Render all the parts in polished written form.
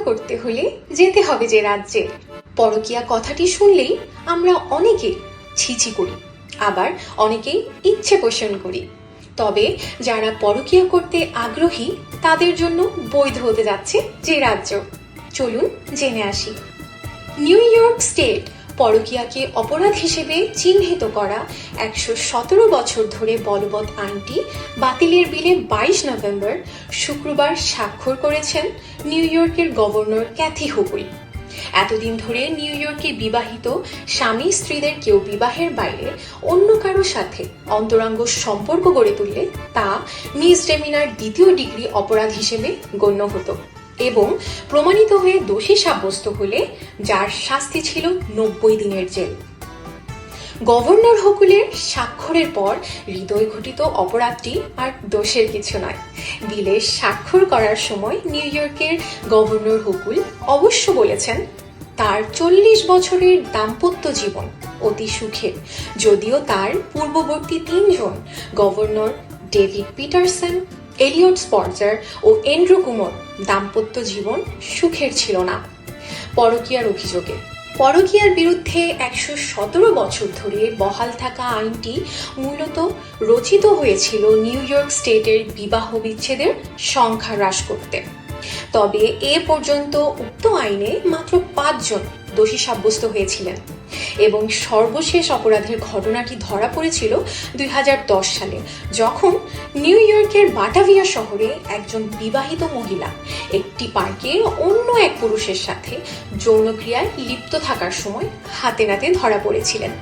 করতে হলে যেতে হবে যে রাজ্যে। পরকীয়া কথাটি শুনলেই আমরা অনেকে ছিছি করি, আবার অনেকেই ইচ্ছে পোষণ করি। তবে যারা পরকীয়া করতে আগ্রহী তাদের জন্য বৈধ হতে যাচ্ছে যে রাজ্য, চলুন জেনে আসি। নিউ ইয়র্ক স্টেট পরকীয়াকে অপরাধ হিসেবে চিহ্নিত করা 117 বছর ধরে বলবৎ আইনটি বাতিলের বিলে 22 নভেম্বর শুক্রবার স্বাক্ষর করেছেন নিউ ইয়র্কের গভর্নর ক্যাথি হুকুল। এতদিন ধরে নিউ ইয়র্কে বিবাহিত স্বামী স্ত্রীদের কেউ বিবাহের বাইরে অন্য কারো সাথে অন্তরঙ্গ সম্পর্ক গড়ে তুললে তা মিসডেমিনার দ্বিতীয় ডিগ্রি অপরাধ হিসেবে গণ্য হতো এবং প্রমাণিত হয়ে দোষী সাব্যস্ত হলে যার শাস্তি ছিল 90 দিনের জেল। গভর্নর হুকুলের স্বাক্ষরের পর হৃদয় ঘটিত অপরাধটি আর দোষের কিছু নয়। বিলে স্বাক্ষর করার সময় নিউ ইয়র্কের গভর্নর হুকুল অবশ্য বলেছেন তার 40 বছরের দাম্পত্য জীবন অতি সুখের, যদিও তার পূর্ববর্তী 3 জন গভর্নর ডেভিড পিটারসন, এলিয়ট স্পর্জার ও এন্ড্রু কুমোর দাম্পত্য জীবন সুখের ছিল না। পরকীয়ার অভিযোগে পরকীয়ার বিরুদ্ধে 117 বছর ধরে বহাল থাকা আইনটি মূলত রচিত হয়েছিল নিউ ইয়র্ক স্টেটের বিবাহ বিচ্ছেদের সংখ্যা হ্রাস করতে। তবে এ পর্যন্ত উক্ত আইনে মাত্র 5 জন দোষী সাব্যস্ত হয়েছিলেন এবং সর্বশেষ অপরাধের ঘটনাটি ধরা পড়েছিল 2010 সালে, যখন নিউ ইয়র্কের বাটাভিয়া শহরে একজন বিবাহিত মহিলা একটি পার্কে অন্য এক পুরুষের সাথে যৌনক্রিয়ায় লিপ্ত থাকার সময় হাতে নাতে ধরা পড়েছিলেন।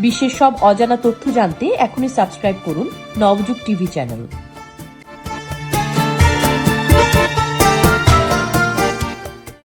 বিশ্বের সব অজানা তথ্য জানতে এখনই সাবস্ক্রাইব করুন নবযুগ টিভি চ্যানেল।